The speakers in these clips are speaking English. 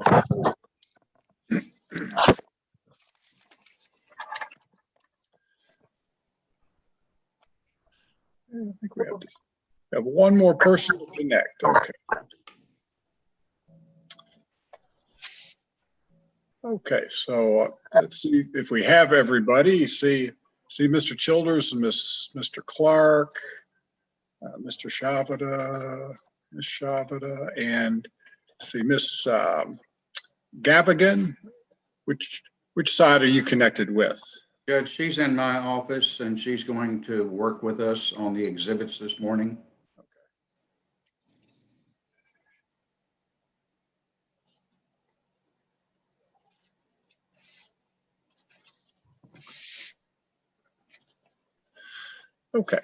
I think we have one more person to connect. Okay. Okay, so let's see if we have everybody. See Mr. Childers and Mr. Clark, Mr. Shavada, Miss Shavada, and see Miss Gavigan. Which side are you connected with? Judge, she's in my office and she's going to work with us on the exhibits this morning. Okay.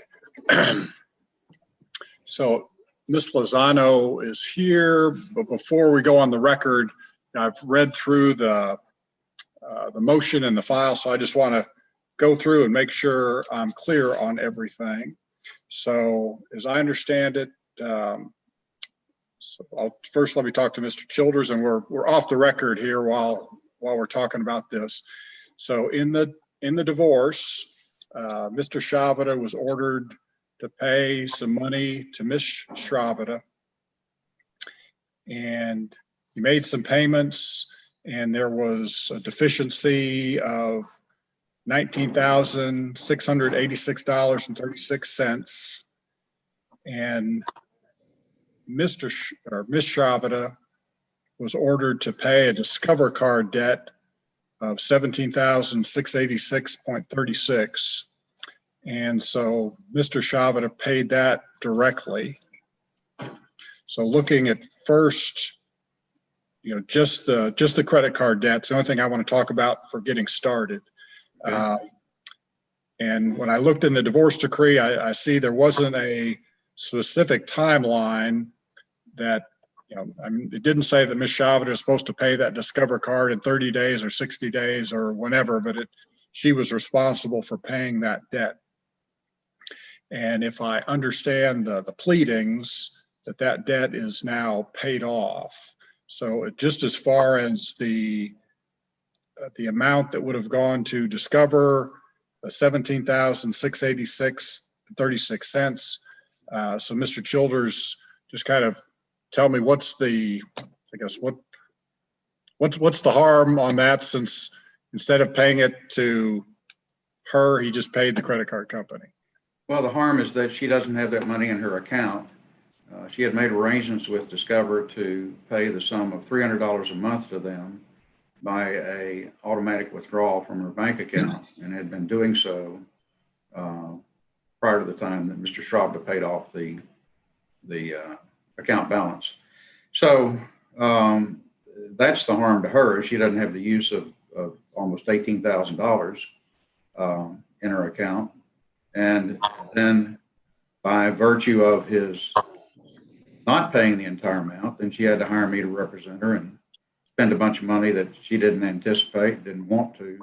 So Ms. Lozano is here, but before we go on the record, I've read through the motion and the file, so I just want to go through and make sure I'm clear on everything. So as I understand it, so first let me talk to Mr. Childers, and we're off the record here while we're talking about this. So in the divorce, Mr. Shavada was ordered to pay some money to Miss Shavada, and he made some payments, and there was a deficiency of $19,686.36, and Miss Shavada was ordered to pay a Discover card debt of $17,686.36. And so Mr. Shavada paid that directly. So looking at first, just the credit card debt's the only thing I want to talk about for getting started. Okay. And when I looked in the divorce decree, I see there wasn't a specific timeline that, it didn't say that Ms. Shavada is supposed to pay that Discover card in 30 days or 60 days or whenever, but she was responsible for paying that debt. And if I understand the pleadings, that debt is now paid off. So just as far as the amount that would have gone to Discover, $17,686.36. So Mr. Childers, just kind of tell me what's the harm on that, since instead of paying it to her, he just paid the credit card company. Well, the harm is that she doesn't have that money in her account. She had made arrangements with Discover to pay the sum of $300 a month to them by a automatic withdrawal from her bank account, and had been doing so prior to the time that Mr. Shavada paid off the account balance. So that's the harm to her. She doesn't have the use of almost $18,000 in her account. And then by virtue of his not paying the entire amount, then she had to hire me to represent her and spend a bunch of money that she didn't anticipate, didn't want to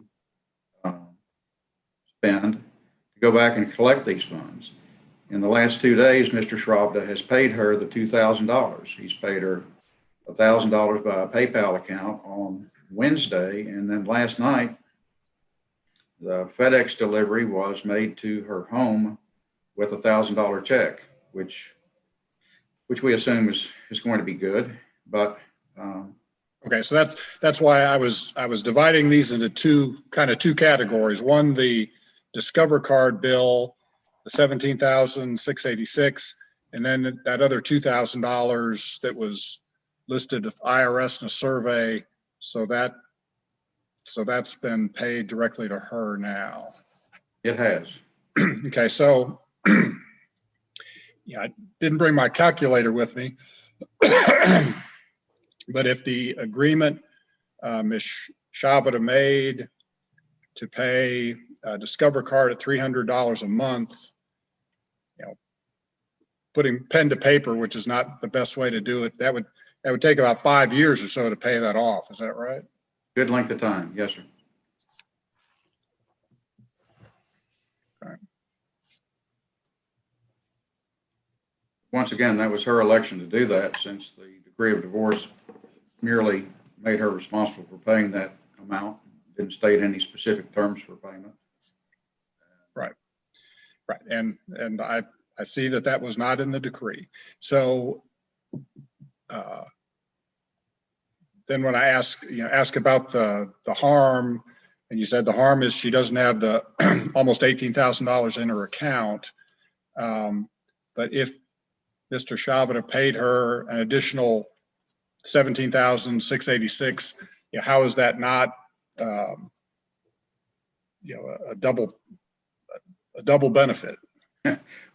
spend, to go back and collect these funds. In the last 2 days, Mr. Shavada has paid her the $2,000. He's paid her $1,000 by a PayPal account on Wednesday, and then last night, the FedEx delivery was made to her home with a $1,000 check, which we assume is going to be good. But okay, so that's why I was dividing these into two categories. One, the Discover card bill, the $17,686, and then that other $2,000 that was listed of IRS in a survey. So that's been paid directly to her now. it has. Okay, so yeah, I didn't bring my calculator with me, but if the agreement Ms. Shavada made to pay a Discover card at $300 a month, putting pen to paper, which is not the best way to do it, that would take about 5 years or so to pay that off. Is that right? Good length of time. Yes, sir. All right. Once again, that was her election to do that, since the decree of divorce merely made her responsible for paying that amount. Didn't state any specific terms for payment. Right. Right. And I see that that was not in the decree. So then when I ask about the harm, and you said the harm is she doesn't have the almost $18,000 in her account. But if Mr. Shavita paid her an additional $17,686, how is that not a double benefit?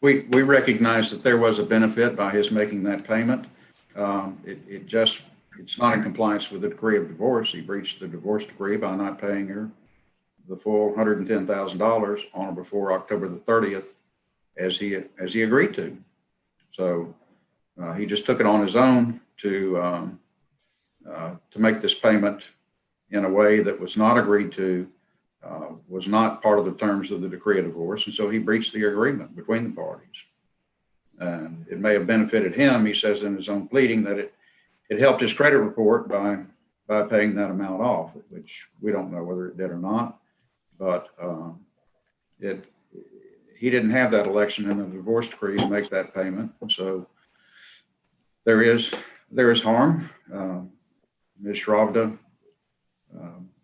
We recognize that there was a benefit by his making that payment. It's not in compliance with the decree of divorce. He breached the divorce decree by not paying her the full $110,000 on or before October the 30th, as he agreed to. So he just took it on his own to make this payment in a way that was not agreed to, was not part of the terms of the decree of divorce, and so he breached the agreement between the parties. And it may have benefited him. He says in his own pleading that it helped his credit report by paying that amount off, which we don't know whether it did or not. But he didn't have that election in the divorce decree to make that payment. So there is harm. Ms. Shavita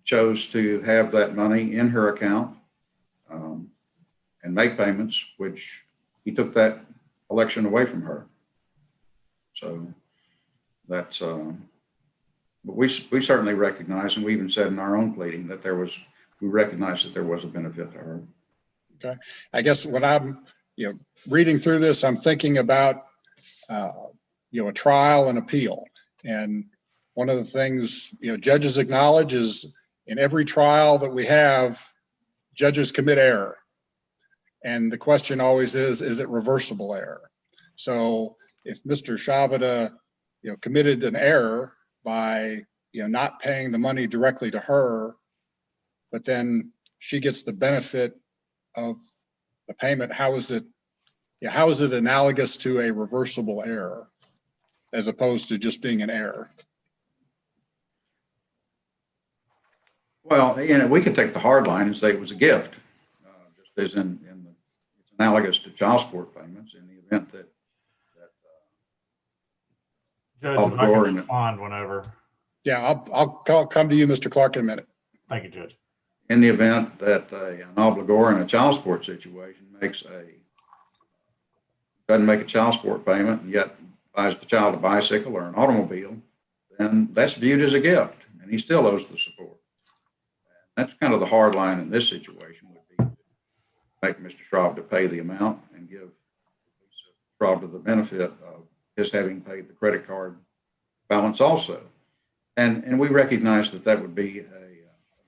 chose to have that money in her account and make payments, which he took that election away from her. So that's, but we certainly recognize, and we even said in our own pleading that we recognized that there was a benefit to her. Okay. I guess when I'm, reading through this, I'm thinking about, a trial and appeal. And one of the things, judges acknowledge is in every trial that we have, judges commit error. And the question always is it reversible error? So if Mr. Shavita, committed an error by, not paying the money directly to her, but then she gets the benefit of the payment, how is it analogous to a reversible error as opposed to just being an error? Well, we could take the hard line and say it was a gift, just as it's analogous to child support payments in the event that Judge, if I can respond whenever. Yeah, I'll come to you, Mr. Clark, in a minute. Thank you, Judge. in the event that an obligor in a child support situation doesn't make a child support payment and yet buys the child a bicycle or an automobile, then that's viewed as a gift and he still owes the support. That's kind of the hard line in this situation, would be to make Mr. Schraub to pay the amount and give Schraub the benefit of his having paid the credit card balance also. And we recognize that would be a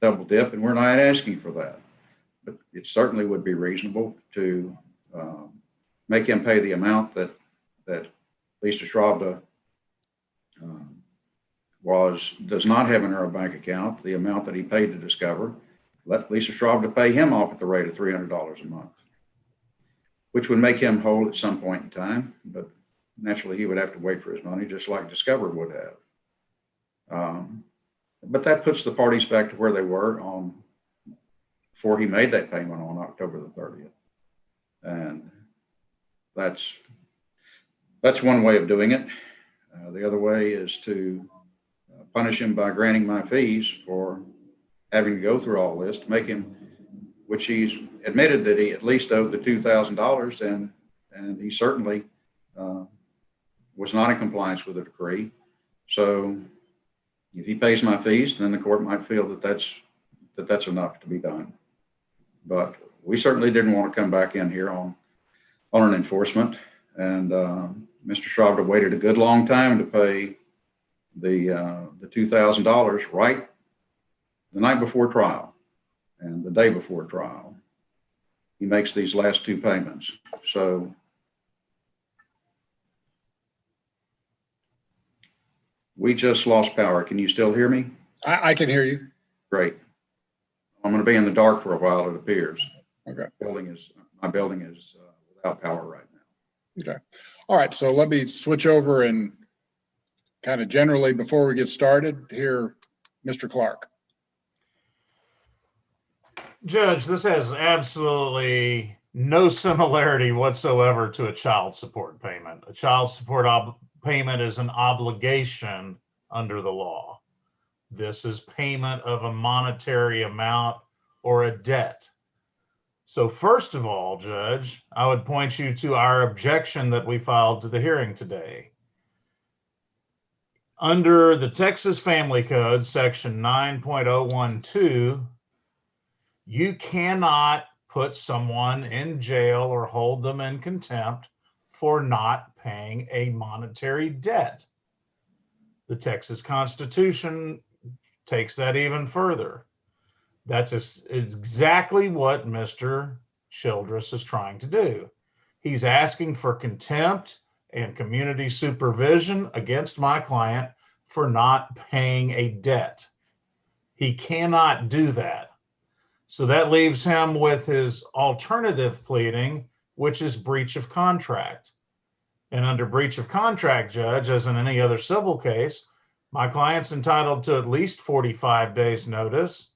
double dip, and we're not asking for that. But it certainly would be reasonable to make him pay the amount that Lisa Schraub does not have in her bank account, the amount that he paid to Discover. Let Lisa Schraub to pay him off at the rate of $300 a month, which would make him whole at some point in time. But naturally, he would have to wait for his money, just like Discover would have. But that puts the parties back to where they were before he made that payment on October the 30th. And that's one way of doing it. The other way is to punish him by granting my fees for having to go through all this, to make him, which he's admitted that he at least owed the $2,000, and he certainly was not in compliance with the decree. So if he pays my fees, then the court might feel that that's enough to be done. But we certainly didn't want to come back in here on an enforcement. And Mr. Schraub waited a good long time to pay the $2,000 right the night before trial and the day before trial. He makes these last two payments. So we just lost power. Can you still hear me? I can hear you. Great. I'm going to be in the dark for a while, it appears. Okay. My building is without power right now. Okay. All right. So let me switch over and kind of generally, before we get started, here, Mr. Clark. Judge, this has absolutely no similarity whatsoever to a child support payment. A child support payment is an obligation under the law. This is payment of a monetary amount or a debt. So first of all, Judge, I would point you to our objection that we filed to the hearing today. Under the Texas Family Code, section 9.012, you cannot put someone in jail or hold them in contempt for not paying a monetary debt. The Texas Constitution takes that even further. That's exactly what Mr. Childress is trying to do. He's asking for contempt and community supervision against my client for not paying a debt. He cannot do that. So that leaves him with his alternative pleading, which is breach of contract. And under breach of contract, Judge, as in any other civil case, my client's entitled to at least 45 days notice.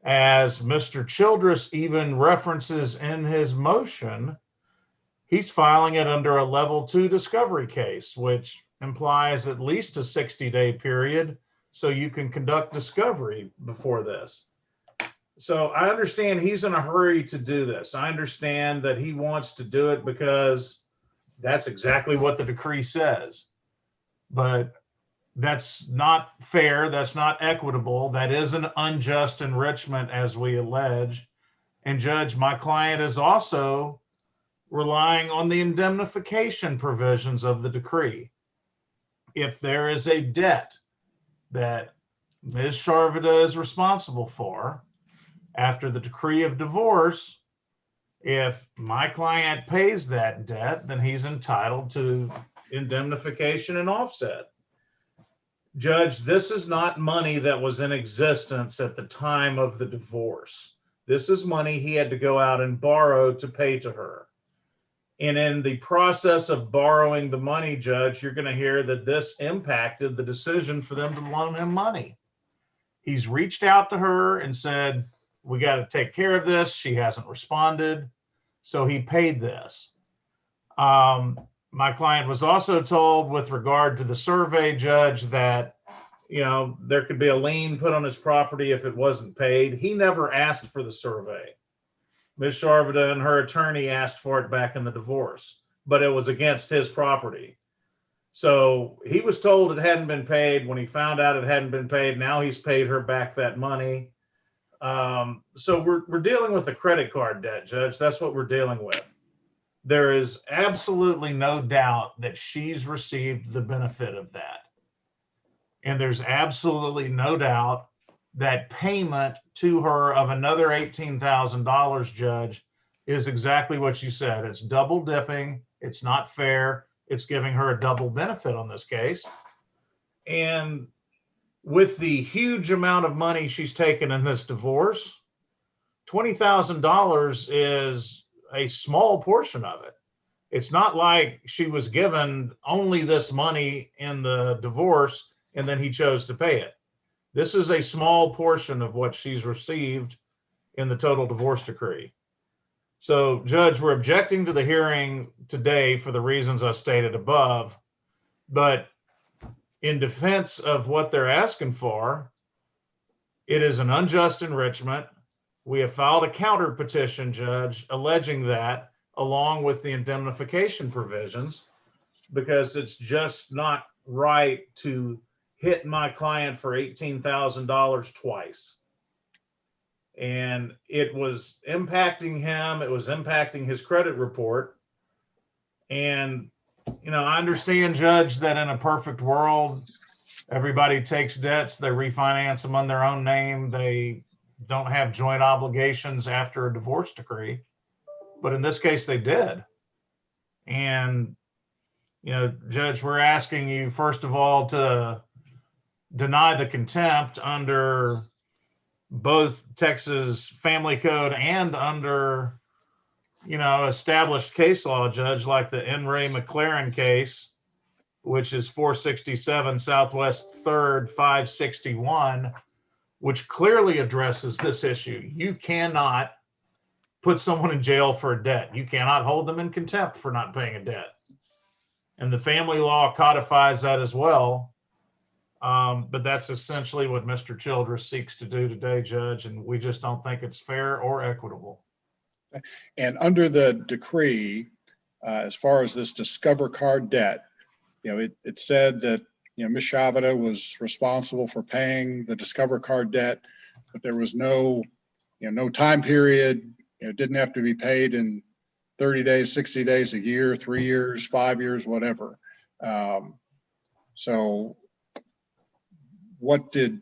As Mr. Childress even references in his motion, he's filing it under a level 2 discovery case, which implies at least a 60-day period so you can conduct discovery before this. So I understand he's in a hurry to do this. I understand that he wants to do it because that's exactly what the decree says. But that's not fair. That's not equitable. That is an unjust enrichment, as we allege. And Judge, my client is also relying on the indemnification provisions of the decree. If there is a debt that Ms. Sharvada is responsible for, after the decree of divorce, if my client pays that debt, then he's entitled to indemnification and offset. Judge, this is not money that was in existence at the time of the divorce. This is money he had to go out and borrow to pay to her. And in the process of borrowing the money, Judge, you're going to hear that this impacted the decision for them to loan him money. He's reached out to her and said, we got to take care of this. She hasn't responded. So he paid this. My client was also told with regard to the survey, Judge, that, you know, there could be a lien put on his property if it wasn't paid. He never asked for the survey. Ms. Sharvada and her attorney asked for it back in the divorce, but it was against his property. So he was told it hadn't been paid. When he found out it hadn't been paid, now he's paid her back that money. So we're dealing with a credit card debt, Judge. That's what we're dealing with. There is absolutely no doubt that she's received the benefit of that. And there's absolutely no doubt that payment to her of another $18,000, Judge, is exactly what you said. It's double dipping. It's not fair. It's giving her a double benefit on this case. And with the huge amount of money she's taken in this divorce, $20,000 is a small portion of it. It's not like she was given only this money in the divorce and then he chose to pay it. This is a small portion of what she's received in the total divorce decree. So, Judge, we're objecting to the hearing today for the reasons I stated above, but in defense of what they're asking for, it is an unjust enrichment. We have filed a counter petition, Judge, alleging that, along with the indemnification provisions, because it's just not right to hit my client for $18,000 twice. And it was impacting him. It was impacting his credit report. And, you know, I understand, Judge, that in a perfect world, everybody takes debts, they refinance them on their own name. They don't have joint obligations after a divorce decree. But in this case, they did. And, you know, Judge, we're asking you, first of all, to deny the contempt under both Texas Family Code and under, you know, established case law, Judge, like the N. Ray McLaren case, which is 467 Southwest 3rd, 561, which clearly addresses this issue. You cannot put someone in jail for a debt. You cannot hold them in contempt for not paying a debt. And the family law codifies that as well. But that's essentially what Mr. Childress seeks to do today, Judge, and we just don't think it's fair or equitable. And under the decree, as far as this Discover card debt, it said that, Ms. Shavita was responsible for paying the Discover card debt, but there was no time period. It didn't have to be paid in 30 days, 60 days, a year, 3 years, 5 years, whatever. So what did,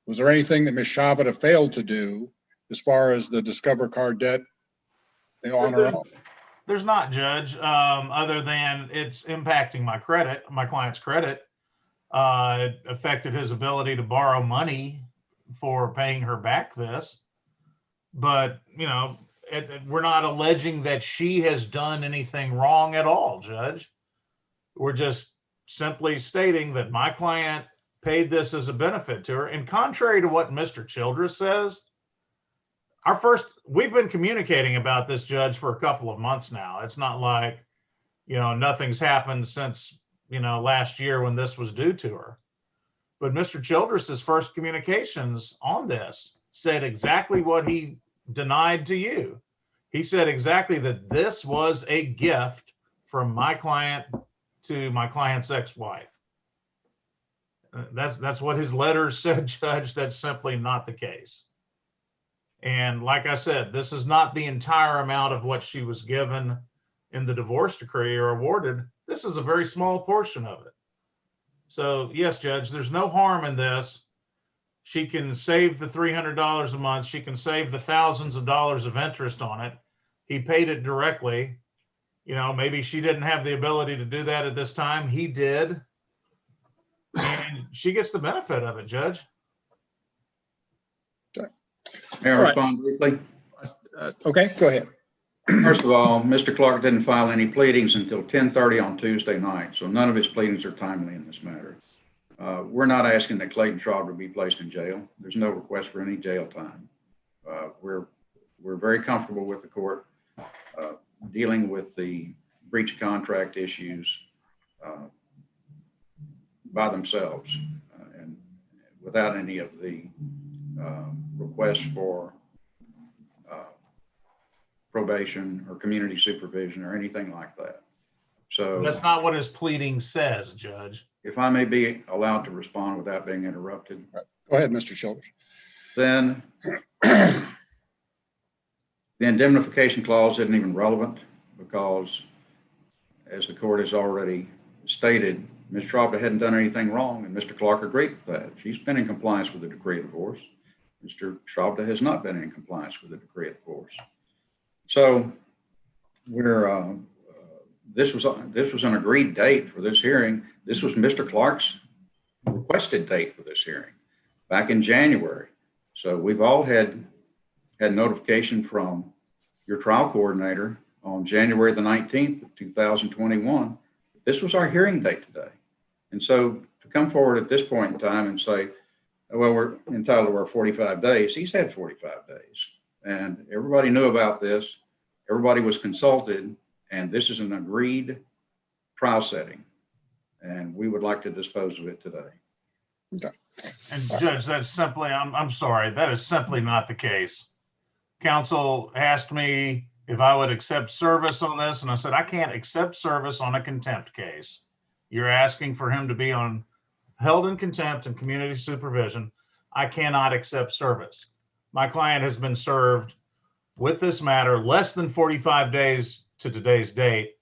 was there anything that Ms. Shavita failed to do as far as the Discover card debt on her own? There's not, Judge, other than it's impacting my client's credit. It affected his ability to borrow money for paying her back this. But, we're not alleging that she has done anything wrong at all, Judge. We're just simply stating that my client paid this as a benefit to her. And contrary to what Mr. Childress says, we've been communicating about this, Judge, for a couple of months now. It's not like, nothing's happened since, last year when this was due to her. But Mr. Childress's first communications on this said exactly what he denied to you. He said exactly that this was a gift from my client to my client's ex-wife. That's what his letters said, Judge. That's simply not the case. And like I said, this is not the entire amount of what she was given in the divorce decree or awarded. This is a very small portion of it. So yes, Judge, there's no harm in this. She can save the $300 a month. She can save the thousands of dollars of interest on it. He paid it directly. Maybe she didn't have the ability to do that at this time. He did. And she gets the benefit of it, Judge. May I respond briefly? Okay, go ahead. First of all, Mr. Clark didn't file any pleadings until 10:30 on Tuesday night, so none of his pleadings are timely in this matter. We're not asking that Clayton Schraub be placed in jail. There's no request for any jail time. We're very comfortable with the court dealing with the breach of contract issues by themselves and without any of the requests for probation or community supervision or anything like that. So that's not what his pleading says, Judge. If I may be allowed to respond without being interrupted. Go ahead, Mr. Childress. Then the indemnification clause isn't even relevant because, as the court has already stated, Ms. Schraub hadn't done anything wrong, and Mr. Clark agreed with that. She's been in compliance with the decree of divorce. Mr. Schraub has not been in compliance with the decree of divorce. So we're this was an agreed date for this hearing. This was Mr. Clark's requested date for this hearing back in January. So we've all had notification from your trial coordinator on January the 19th of 2021. This was our hearing date today. And so to come forward at this point in time and say, well, we're entitled to our 45 days, he's had 45 days. And everybody knew about this. Everybody was consulted, and this is an agreed trial setting. And we would like to dispose of it today. Okay. And Judge, that's simply, I'm sorry, that is simply not the case. Counsel asked me if I would accept service on this, and I said, I can't accept service on a contempt case. You're asking for him to be held in contempt and community supervision. I cannot accept service. My client has been served with this matter less than 45 days to today's date.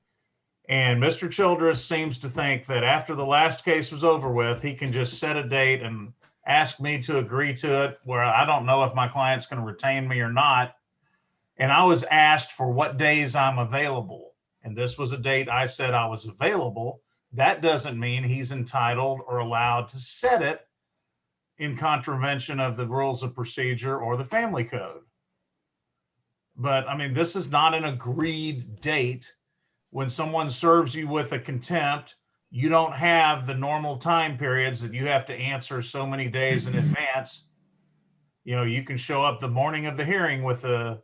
And Mr. Childress seems to think that after the last case was over with, he can just set a date and ask me to agree to it, where I don't know if my client's going to retain me or not. And I was asked for what days I'm available. And this was a date I said I was available. That doesn't mean he's entitled or allowed to set it in contravention of the rules of procedure or the family code. But I mean, this is not an agreed date. When someone serves you with a contempt, you don't have the normal time periods that you have to answer so many days in advance. You know, you can show up the morning of the hearing with a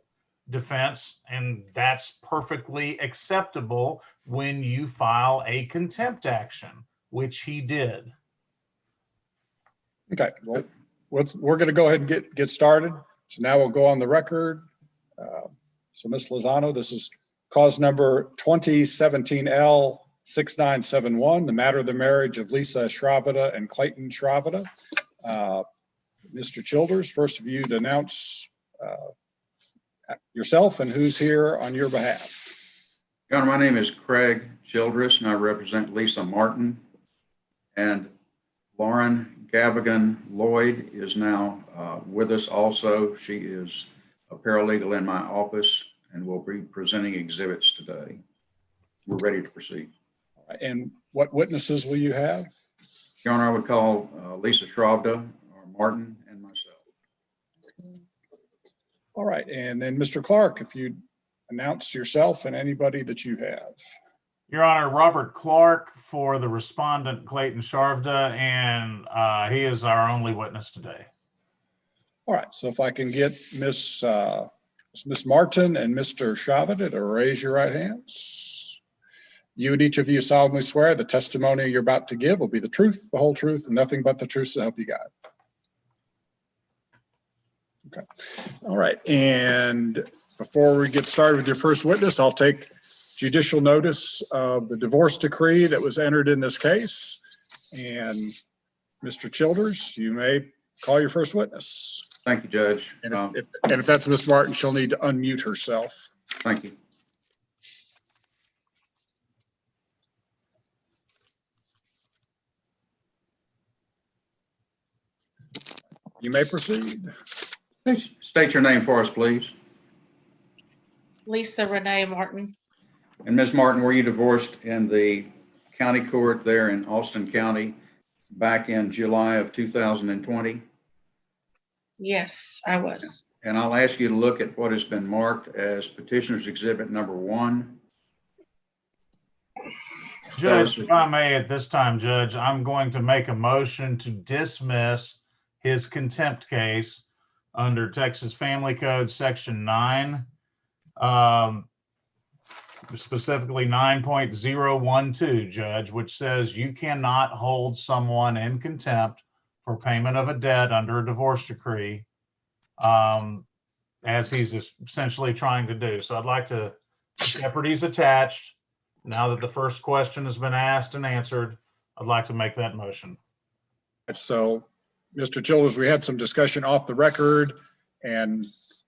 defense, and that's perfectly acceptable when you file a contempt action, which he did. Okay, well, we're going to go ahead and get started. So now we'll go on the record. So Ms. Lozano, this is cause number 2017L6971, the matter of the marriage of Lisa Shravada and Clayton Shravada. Mr. Childers, first of you to announce yourself and who's here on your behalf. Your Honor, my name is Craig Childress, and I represent Lisa Martin. And Lauren Gavigan Lloyd is now with us also. She is a paralegal in my office and will be presenting exhibits today. We're ready to proceed. And what witnesses will you have? Your Honor, I would call Lisa Shravda, or Martin, and myself. All right, and then Mr. Clark, if you announce yourself and anybody that you have. Your Honor, Robert Clark for the respondent Clayton Shravda, and he is our only witness today. All right, so if I can get Miss Martin and Mr. Shravada to raise your right hands. You and each of you solemnly swear the testimony you're about to give will be the truth, the whole truth, and nothing but the truth, so help you God. Okay, all right, and before we get started with your first witness, I'll take judicial notice of the divorce decree that was entered in this case. And Mr. Childers, you may call your first witness. Thank you, Judge. And if that's Miss Martin, she'll need to unmute herself. Thank you. You may proceed. State your name for us, please. Lisa Renee Martin. And Ms. Martin, were you divorced in the county court there in Austin County back in July of 2020? Yes, I was. And I'll ask you to look at what has been marked as petitioner's exhibit number 1. Judge, if I may at this time, Judge, I'm going to make a motion to dismiss his contempt case under Texas Family Code Section 9, specifically 9.012, Judge, which says you cannot hold someone in contempt for payment of a debt under a divorce decree, as he's essentially trying to do. So I'd like to, jeopardy's attached. Now that the first question has been asked and answered, I'd like to make that motion. So, Mr. Childers, we had some discussion off the record, and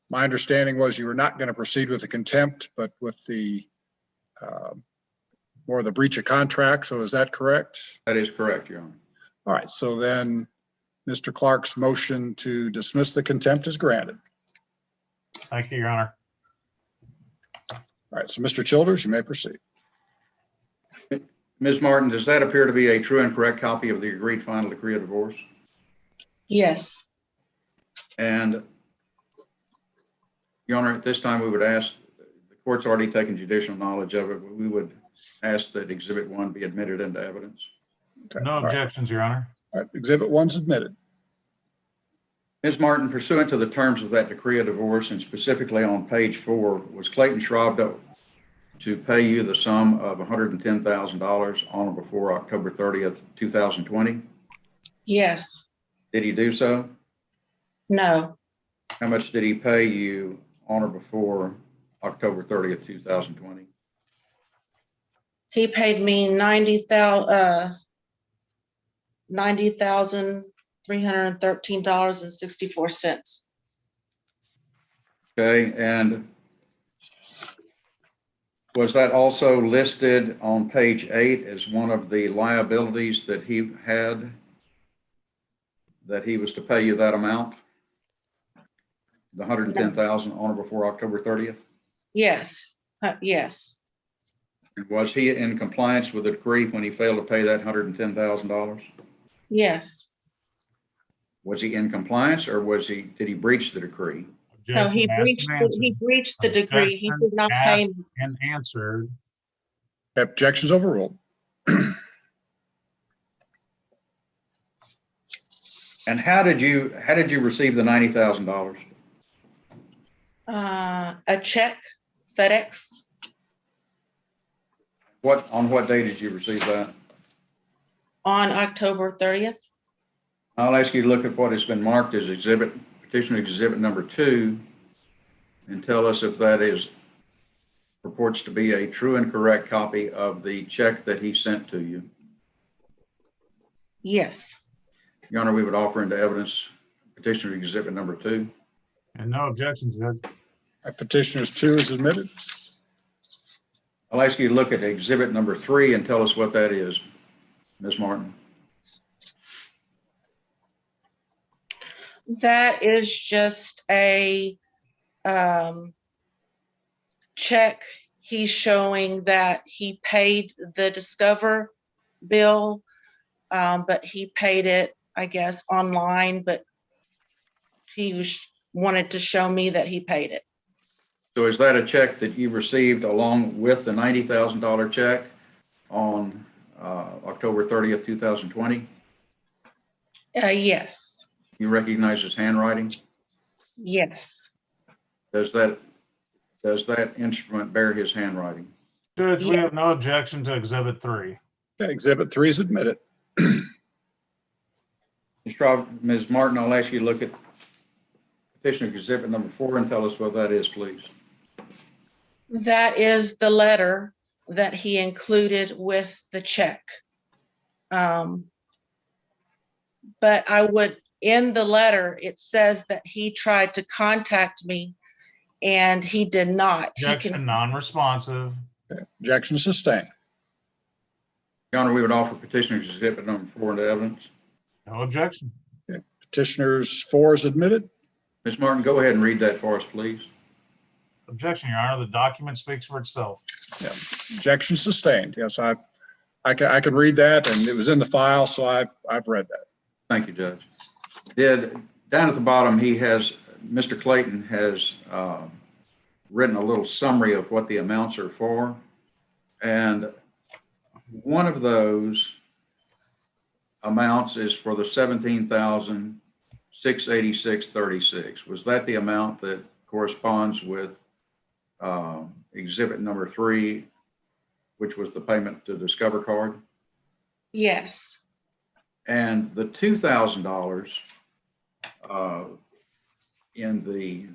my understanding was you were not going to proceed with the contempt, but with the more of the breach of contract. So is that correct? That is correct, Your Honor. All right. So then Mr. Clark's motion to dismiss the contempt is granted. Thank you, Your Honor. All right. So Mr. Childers, you may proceed. Ms. Martin, does that appear to be a true and correct copy of the agreed final decree of divorce? Yes. And Your Honor, at this time, we would ask, the court's already taken judicial knowledge of it, but we would ask that Exhibit 1 be admitted into evidence. Okay. No All right. objections, Your Honor. All right. Exhibit 1's admitted. Ms. Martin, pursuant to the terms of that decree of divorce, and specifically on page 4, was Clayton Shravda to pay you the sum of $110,000 on or before October 30th, 2020? Yes. Did he do so? No. How much did he pay you on or before October 30th, 2020? He paid me $90,313.64. Okay, and was that also listed on page 8 as one of the liabilities that he had, that he was to pay you that amount? The $110,000 on or before October 30th? Yes. Yes. And was he in compliance with the decree when he failed to pay that $110,000? Yes. Was he in compliance, or did he breach the decree? No, he breached the decree. He did not pay me. And answered. Objections overruled. And how did you receive the $90,000? A check, FedEx, On what day did you receive that? on October 30th. I'll ask you to look at what has been marked as petitioner exhibit number 2 and tell us if that purports to be a true and correct copy of the check that he sent to you. Yes. Your Honor, we would offer into evidence petitioner exhibit number 2. And no objections, Judge. Petitioner's 2 is admitted. I'll ask you to look at exhibit number 3 and tell us what that is, Ms. Martin. That is just a check. He's showing that he paid the Discover bill, but he paid it, I guess, online, but he wanted to show me that he paid it. So is that a check that you received along with the $90,000 check on October 30th, 2020? Yes. You recognize his handwriting? Yes. Does that instrument bear his handwriting? Judge, we Yes. have no objection to exhibit 3. Okay, exhibit 3 is admitted. Ms. Martin, I'll ask you to look at petitioner exhibit number 4 and tell us what that is, please. That is the letter that he included with the check. But in the letter, it says that he tried to contact me and he did not. Objection, non-responsive. Objection sustained. Your Honor, we would offer petitioner exhibit number 4 into evidence. No objection. Petitioner's 4 is admitted. Ms. Martin, go ahead and read that for us, please. Objection, Your Honor. The document speaks for itself. Yeah. Objection sustained. Yes, I can read that, and it was in the file, so I've read that. Thank you, Judge. Yeah, down at the bottom, Mr. Clayton has written a little summary of what the amounts are for. And one of those amounts is for the $17,686.36. Was that the amount that corresponds with exhibit number 3, which was the payment to Discover card? Yes. And the $2,000 in the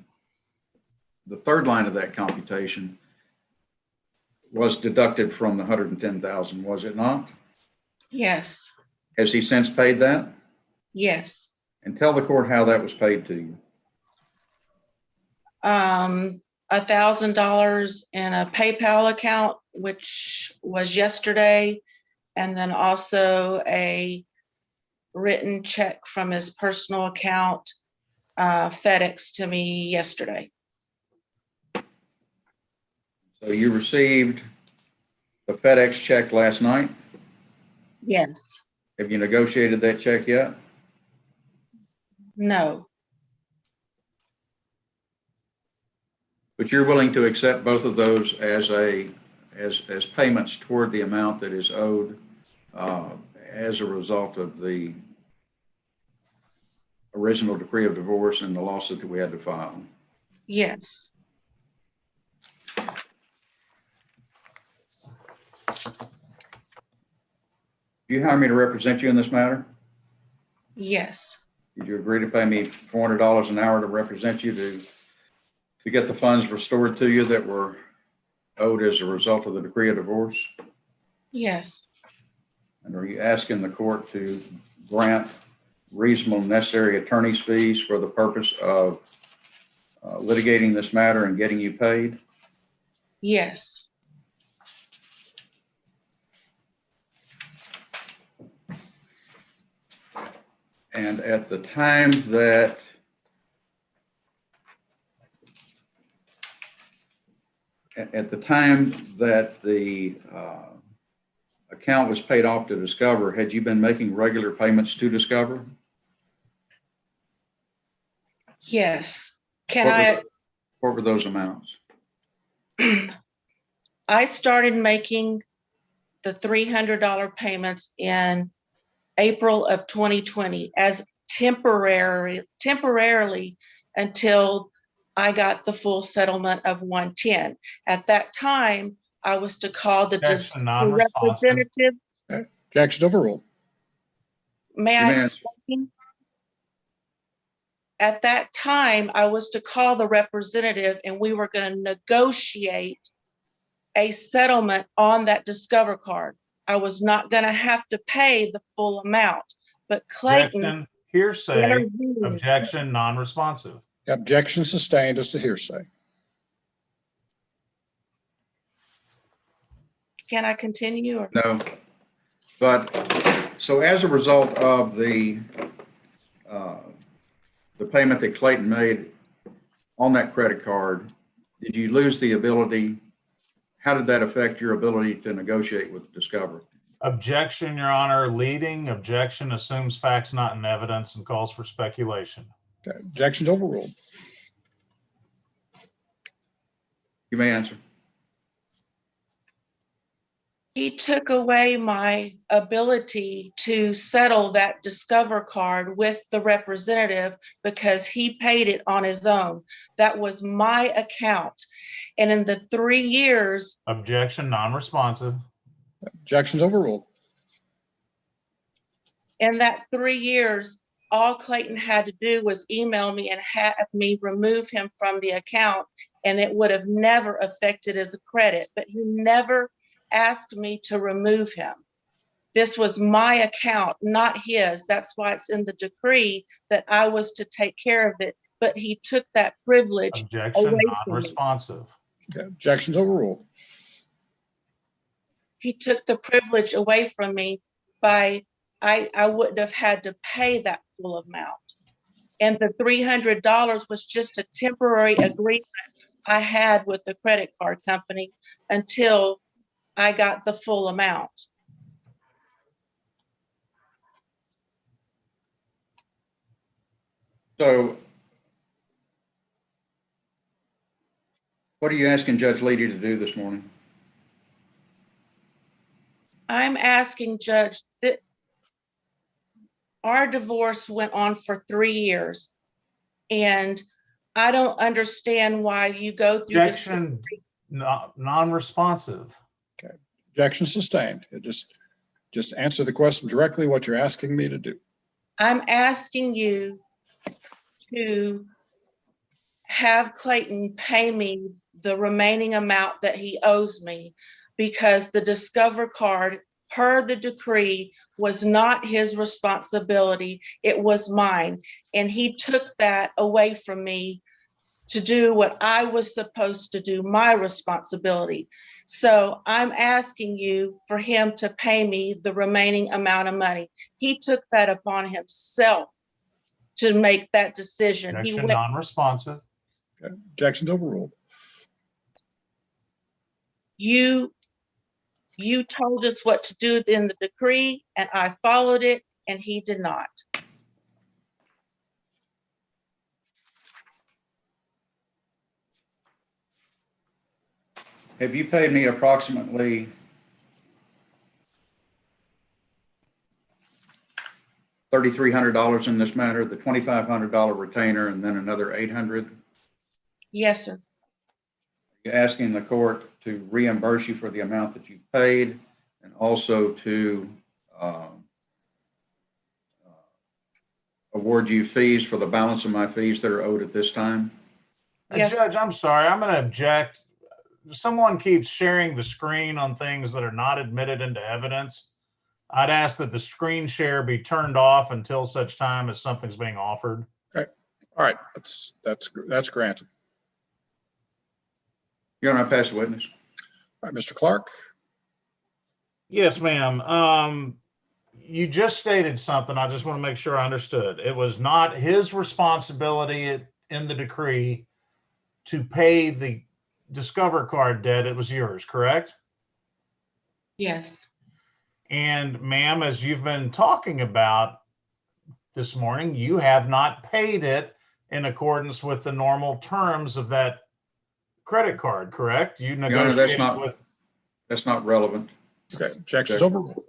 third line of that computation was deducted from the $110,000, was it not? Yes. Has he since paid that? Yes. And tell the court how that was paid to you. $1,000 in a PayPal account, which was yesterday, and then also a written check from his personal account, FedEx to me yesterday. So you received the FedEx check last night. Yes. Have you negotiated that check yet? No. But you're willing to accept both of those as payments toward the amount that is owed as a result of the original decree of divorce and the lawsuit that we had to file? Yes. Do you hire me to represent you in this matter? Yes. Did you agree to pay me $400 an hour to represent you to get the funds restored to you that were owed as a result of the decree of divorce? Yes. And are you asking the court to grant reasonable and necessary attorney's fees for the purpose of litigating this matter and getting you paid? Yes. And at the time that the account was paid off to Discover, had you been making regular payments to Discover? Yes. What were those amounts? I started making the $300 payments in April of 2020. As temporarily until I got the full settlement of 110. At that time, I was to call the Objection, non-responsive. representative. Objection overruled. May You I may answer. explain? At that time, I was to call the representative and we were going to negotiate a settlement on that Discover card. I was not going to have to pay the full amount, but Clayton Objection, hearsay. intervened. Objection, non-responsive. Objection sustained as to hearsay. Can I continue? Or? No. But, so as a result of the payment that Clayton made on that credit card, did you lose the ability? How did that affect your ability to negotiate with Discover? Objection, Your Honor. Leading objection assumes facts not in evidence and calls for speculation. Okay. Objection's overruled. You may answer. He took away my ability to settle that Discover card with the representative because he paid it on his own. That was my account. And in the 3 years. Objection, non-responsive. Objection's overruled. In that 3 years, all Clayton had to do was email me and have me remove him from the account, and it would have never affected his credit, but he never asked me to remove him. This was my account, not his. That's why it's in the decree that I was to take care of it, but he took that privilege Objection, away from me. non-responsive. Okay. Objection's overruled. He took the privilege away from me by, I wouldn't have had to pay that full amount. And the $300 was just a temporary agreement I had with the credit card company until I got the full amount. So what are you asking Judge Leedy to do this morning? I'm asking Judge that our divorce went on for 3 years, and I don't understand why you go through this. Objection, non-responsive. Okay. Objection sustained. Just answer the question directly, what you're asking me to do. I'm asking you to have Clayton pay me the remaining amount that he owes me, because the Discover card, per the decree, was not his responsibility. It was mine. And he took that away from me to do what I was supposed to do, my responsibility. So I'm asking you for him to pay me the remaining amount of money. He took that upon himself to make that decision. Objection, non-responsive. Okay. Objection's overruled. You told us what to do in the decree, and I followed it, and he did not. Have you paid me approximately $3,300 in this matter, the $2,500 retainer, and then another $800? Yes, sir. You're asking the court to reimburse you for the amount that you paid, and also to award you fees for the balance of my fees that are owed at this time? Yes. Judge, I'm sorry, I'm going to object. Someone keeps sharing the screen on things that are not admitted into evidence. I'd ask that the screen share be turned off until such time as something's being offered. Okay. All right. That's granted. Your Honor, I pass the witness. All right, Mr. Clark. Yes, ma'am. You just stated something. I just want to make sure I understood. It was not his responsibility in the decree to pay the Discover card debt. It was yours, correct? Yes. And ma'am, as you've been talking about this morning, you have not paid it in accordance with the normal terms of that credit card, correct? You Your Honor, negotiated with. that's not relevant. Okay. Objection's overruled.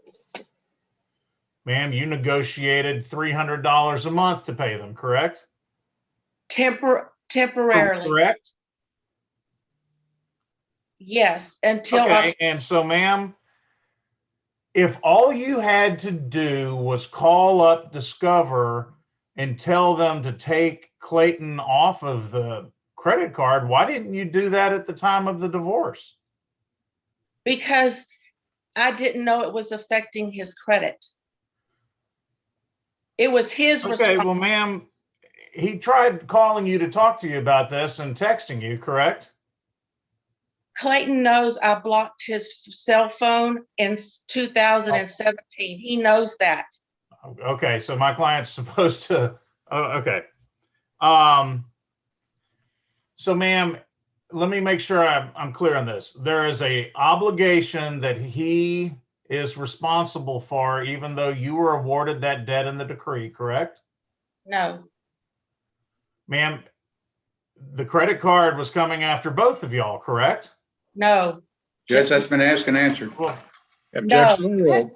Ma'am, you negotiated $300 a month to pay them, correct? Temporarily, Correct? yes, until Okay, and so ma'am, if all you had to do was call up Discover and tell them to take Clayton off of the credit card, why didn't you do that at the time of the divorce? because I didn't know it was affecting his credit. It was his Okay, well, responsibility. ma'am, he tried calling you to talk to you about this and texting you, correct? Clayton knows I blocked his cell phone in 2017. He knows that. Okay, so my client's supposed to, oh, okay. So ma'am, let me make sure I'm clear on this. There is a obligation that he is responsible for, even though you were awarded that debt in the decree, correct? No, Ma'am, the credit card was coming after both of y'all, correct? no, Judge, that's been asked and answered. Well, Objection overruled.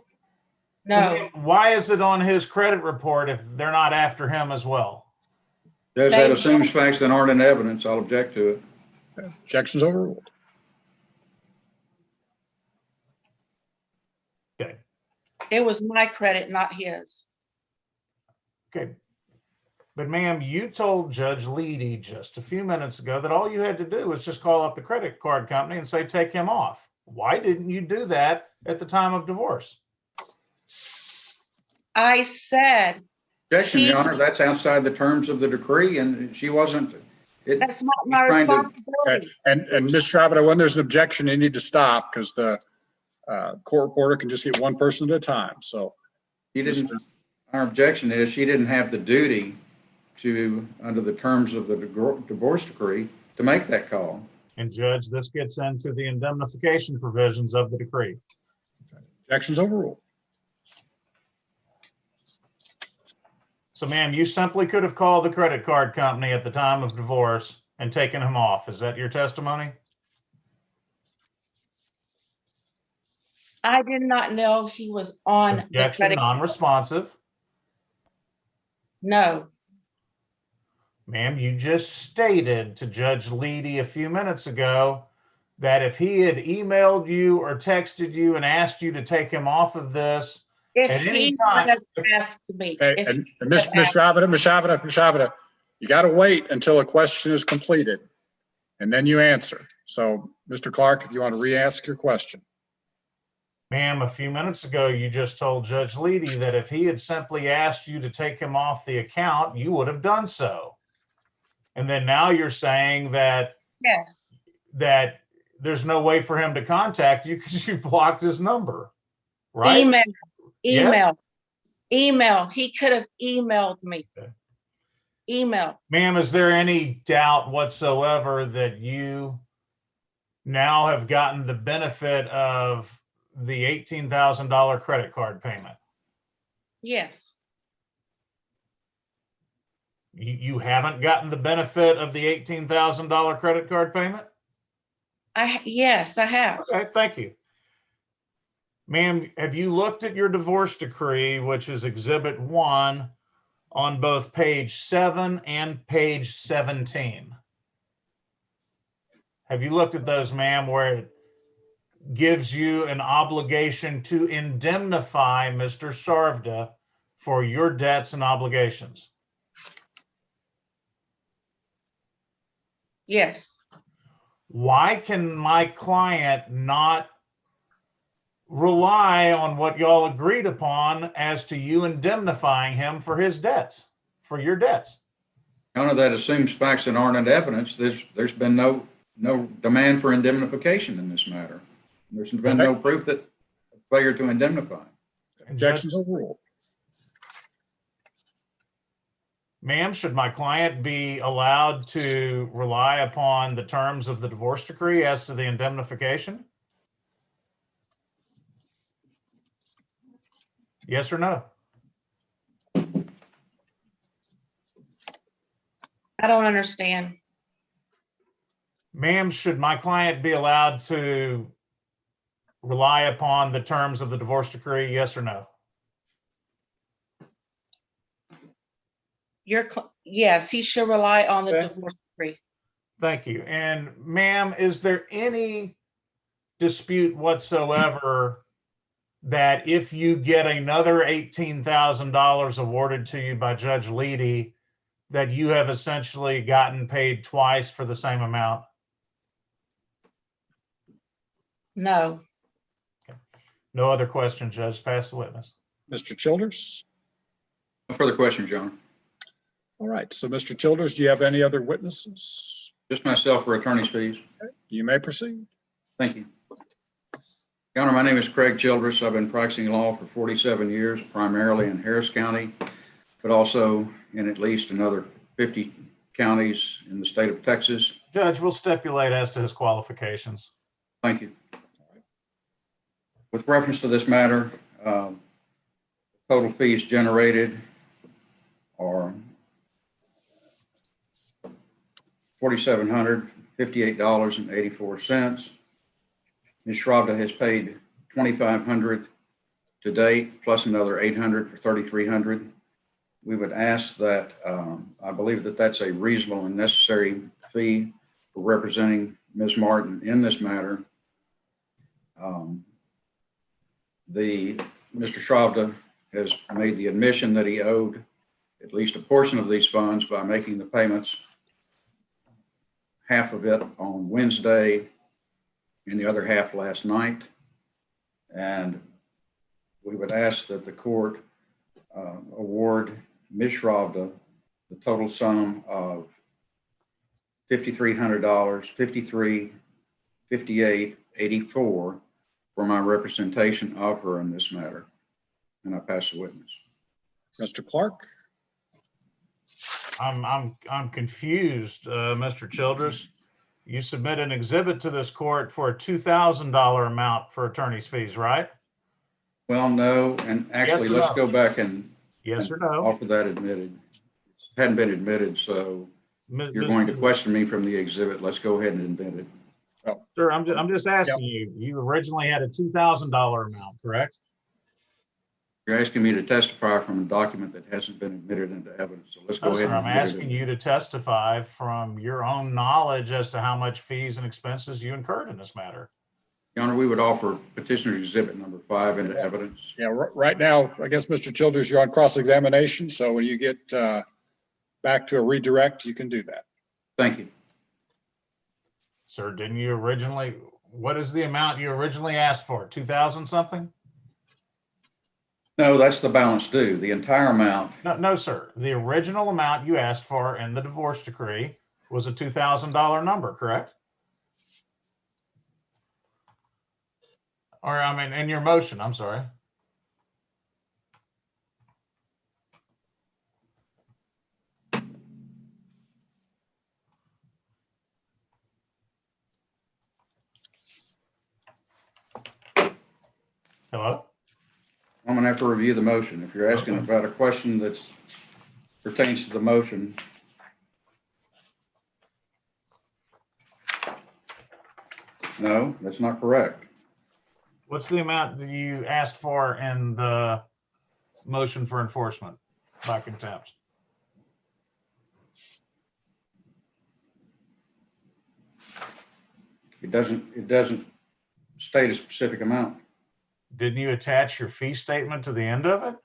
no. why is it on his credit report if they're not after him as well? Judge, that They- assumes facts that aren't in evidence. I'll object to it. Objection's overruled. Okay, It was my credit, not his. okay. But ma'am, you told Judge Leedy just a few minutes ago that all you had to do was just call up the credit card company and say, take him off. Why didn't you do that at the time of divorce? I said, Objection, He- Your Honor, that's outside the terms of the decree, and she wasn't. that's not my He's trying to- responsibility. And Ms. Shravita, when there's an objection, you need to stop because the court reporter can just get one person at a time. So He didn't, our objection is she didn't have the duty to, under the terms of the divorce decree, to make that call. And Judge, this gets into the indemnification provisions of the decree. objection's overruled. So ma'am, you simply could have called the credit card company at the time of divorce and taken him off. Is that your testimony? I did not know he was on the Objection, credit. non-responsive. No, Ma'am, you just stated to Judge Leedy a few minutes ago that if he had emailed you or texted you and asked you to take him off of this, if At any he time- would have asked me. Okay, if and he Ms. would have Shravita, you got to wait until a question is completed and then you answer. So Mr. Clark, if you want to re-ask your question. ma'am, a few minutes ago, you just told Judge Leedy that if he had simply asked you to take him off the account, you would have done so. And then now you're saying that Yes, there's no way for him to contact you because you blocked his number, right? email. He could have emailed me. Okay. Email. Ma'am, is there any doubt whatsoever that you now have gotten the benefit of the $18,000 credit card payment? Yes, You haven't gotten the benefit of the $18,000 credit card payment? yes, I have. Okay, thank you. Ma'am, have you looked at your divorce decree, which is Exhibit 1 on both page 7 and page 17? Have you looked at those, ma'am, where it gives you an obligation to indemnify Mr. Sarvda for your debts and obligations? Yes, Why can my client not rely on what y'all agreed upon as to you indemnifying him for his debts, for your debts? Your Honor, that assumes facts that aren't in evidence. There's been no demand for indemnification in this matter. There's been no proof that failure to indemnify. Objection's overruled. Ma'am, should my client be allowed to rely upon the terms of the divorce decree as to the indemnification? Yes or no? I don't understand. Ma'am, should my client be allowed to rely upon the terms of the divorce decree? Yes or no? Yes, he should rely on the Okay. divorce decree. Thank you. And ma'am, is there any dispute whatsoever that if you get another $18,000 awarded to you by Judge Leedy, that you have essentially gotten paid twice for the same amount? No. No other questions, Judge. Pass the witness. Mr. Childers? No further questions, John. All right, so Mr. Childers, do you have any other witnesses? Just myself for attorney's fees. You may proceed. Thank you. Your Honor, my name is Craig Childress. I've been practicing law for 47 years, primarily in Harris County, but also in at least another 50 counties in the state of Texas. Judge, we'll stipulate as to his qualifications. Thank you. With reference to this matter, total fees generated are $4,758.84. Ms. Shravda has paid $2,500 to date, plus another $800 for $3,300. We would ask that, I believe that that's a reasonable and necessary fee for representing Ms. Martin in this matter. Mr. Shravda has made the admission that he owed at least a portion of these funds by making the payments, half of it on Wednesday and the other half last night. And we would ask that the court award Ms. Shravda the total sum of $5,300, $53,58.84 for my representation of her in this matter. And I pass the witness. Mr. Clark? I'm confused, Mr. Childress. You submit an exhibit to this court for a $2,000 amount for attorney's fees, right? Well, no, and actually, Yes or let's no? go back and Yes or no? offer that admitted. It hadn't been admitted, so you're going to question me from the exhibit. Let's go ahead and admit it. Sir, I'm just asking you. You originally had a $2,000 amount, correct? You're asking me to testify from a document that hasn't been admitted into evidence. So let's go No, ahead sir. and I'm admit asking it. you to testify from your own knowledge as to how much fees and expenses you incurred in this matter. Your Honor, we would offer petitioner exhibit number 5 into evidence. Yeah, right now, I guess, Mr. Childers, you're on cross-examination, so when you get back to a redirect, you can do that. Thank you. Sir, didn't you originally, what is the amount you originally asked for? 2,000 something? No, that's the balance due. The entire amount. No, sir. The original amount you asked for in the divorce decree was a $2,000 number, correct? Or I mean, in your motion, I'm sorry. Hello? I'm going to have to review the motion. If you're asking Okay. about a question that pertains to the motion. No, that's not correct. What's the amount that you asked for in the motion for enforcement by contempt? It doesn't state a specific amount. Didn't you attach your fee statement to the end of it?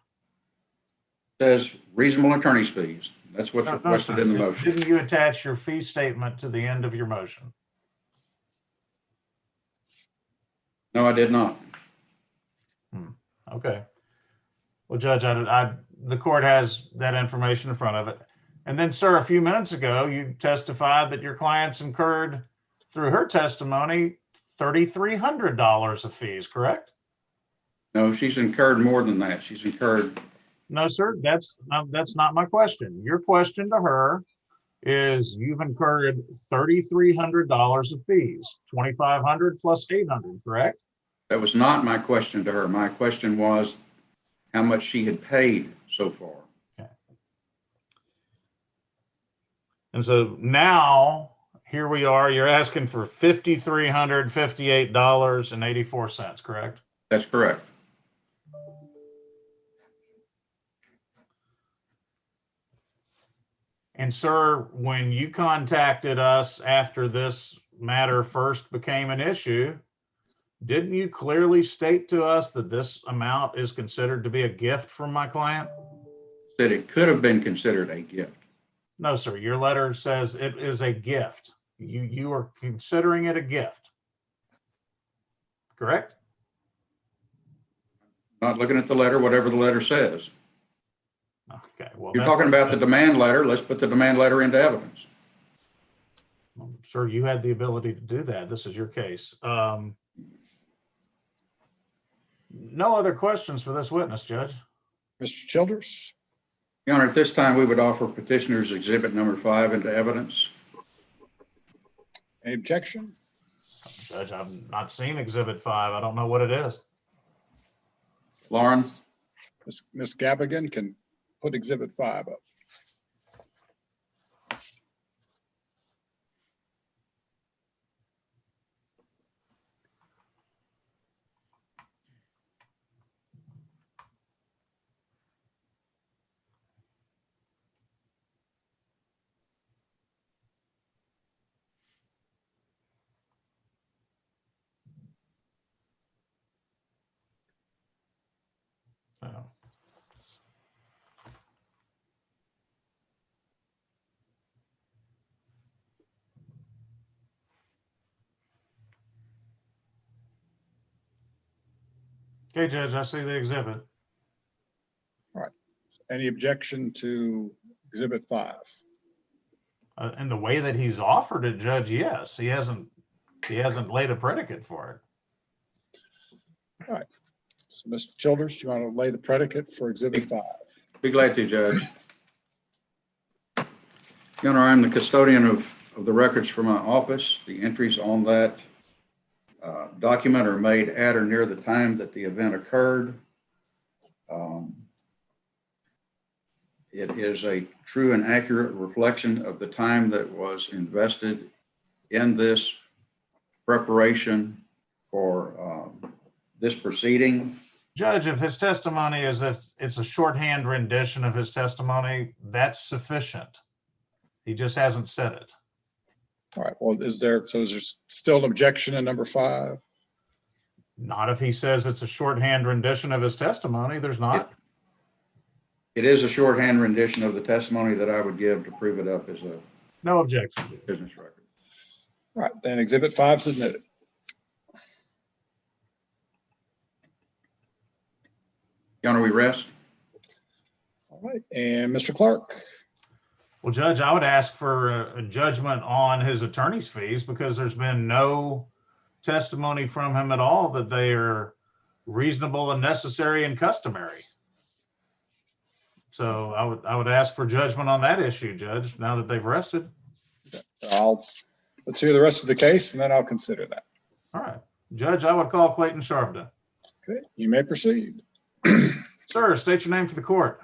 It says reasonable attorney's fees. That's what's No, requested sir. in the motion. Didn't you attach your fee statement to the end of your motion? No, I did not. Okay. Well, Judge, the court has that information in front of it. And then, sir, a few minutes ago, you testified that your clients incurred, through her testimony, $3,300 of fees, correct? No, she's incurred more than that. She's incurred. No, sir, that's not my question. Your question to her is you've incurred $3,300 of fees, $2,500 plus $800, correct? That was not my question to her. My question was how much she had paid so far. Okay. And so now here we are, you're asking for $5,358.84, correct? That's correct. And sir, when you contacted us after this matter first became an issue, didn't you clearly state to us that this amount is considered to be a gift from my client? Said it could have been considered a gift. No, sir. Your letter says it is a gift. You are considering it a gift. Correct? Not looking at the letter, whatever the letter says. Okay. Well, You're that's talking what- about the demand letter. Let's put the demand letter into evidence. Sir, you had the ability to do that. This is your case. No other questions for this witness, Judge. Mr. Childers? Your Honor, at this time, we would offer petitioner's exhibit number 5 into evidence. Any objection? Judge, I've not seen Exhibit 5. I don't know what it is. Lauren? Ms. Gavigan can put Exhibit 5 up. So, okay, Judge, I see the exhibit. Any objection to Exhibit 5? And the way that he's offered it, Judge, yes. He hasn't laid a predicate for it. So, Mr. Childers, do you want to lay the predicate for Exhibit 5? Be glad to, Judge. Your Honor, I'm the custodian of the records for my office. The entries on that document are made at or near the time that the event occurred. It is a true and accurate reflection of the time that was invested in this preparation for this proceeding. Judge, if his testimony is if it's a shorthand rendition of his testimony, that's sufficient. He just hasn't said it. All right, well, is there still an objection in number 5? Not if he says it's a shorthand rendition of his testimony. There's not. It is a shorthand rendition of the testimony that I would give to prove it up as a No objection. business record. All right, then Exhibit 5 is admitted. Your Honor, we rest. All right, and Mr. Clark? Well, Judge, I would ask for a judgment on his attorney's fees because there's been no testimony from him at all that they are reasonable and necessary and customary. So I would ask for judgment on that issue, Judge, now that they've rested. Let's hear the rest of the case and then I'll consider that. All right. Judge, I would call Clayton Sharpton. Okay, you may proceed. Sir, state your name for the court.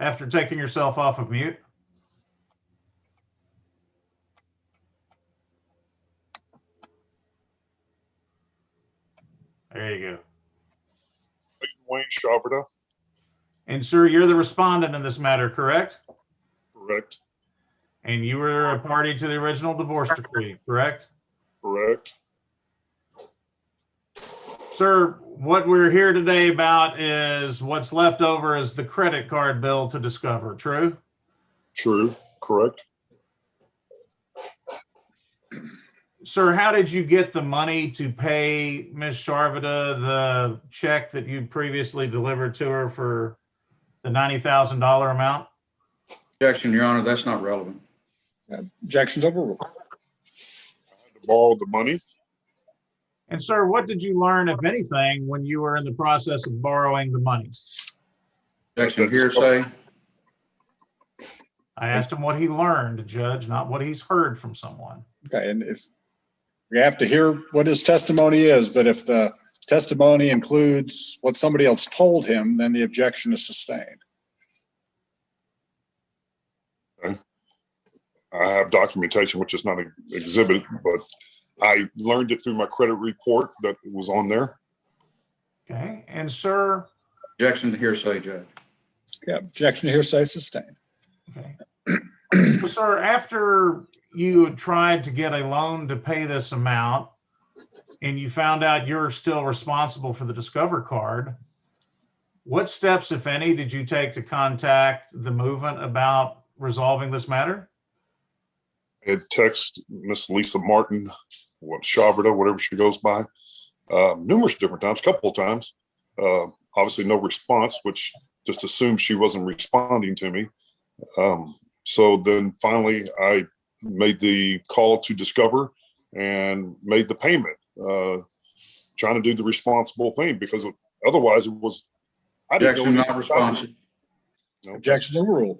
After taking yourself off of mute. There you go. Wayne Sharpton. And sir, you're the respondent in this matter, correct? Correct. And you were a party to the original divorce decree, correct? Correct. Sir, what we're here today about is what's left over is the credit card bill to discover, true? True. Correct. Sir, how did you get the money to pay Ms. Sharvada the check that you previously delivered to her for the $90,000 amount? Objection, Your Honor, that's not relevant. Objections overruled. I had to borrow the money. And sir, what did you learn, if anything, when you were in the process of borrowing the money? Objection, hearsay. I asked him what he learned, Judge, not what he's heard from someone. Okay, and if we have to hear what his testimony is, but if the testimony includes what somebody else told him, then the objection is sustained. I have documentation, which is not an exhibit, but I learned it through my credit report that was on there. Okay, and sir, Objection to hearsay, Judge. Yeah, objection to hearsay sustained. Okay. So, sir, after you tried to get a loan to pay this amount and you found out you're still responsible for the Discover card, what steps, if any, did you take to contact the movement about resolving this matter? I had text Miss Lisa Martin, Shavrda, whatever she goes by, numerous different times, a couple of times. Obviously no response, which just assumed she wasn't responding to me. So then finally I made the call to Discover and made the payment, trying to do the responsible thing, because otherwise it was, I didn't know Objection anything not responsive. about it. Objection overruled.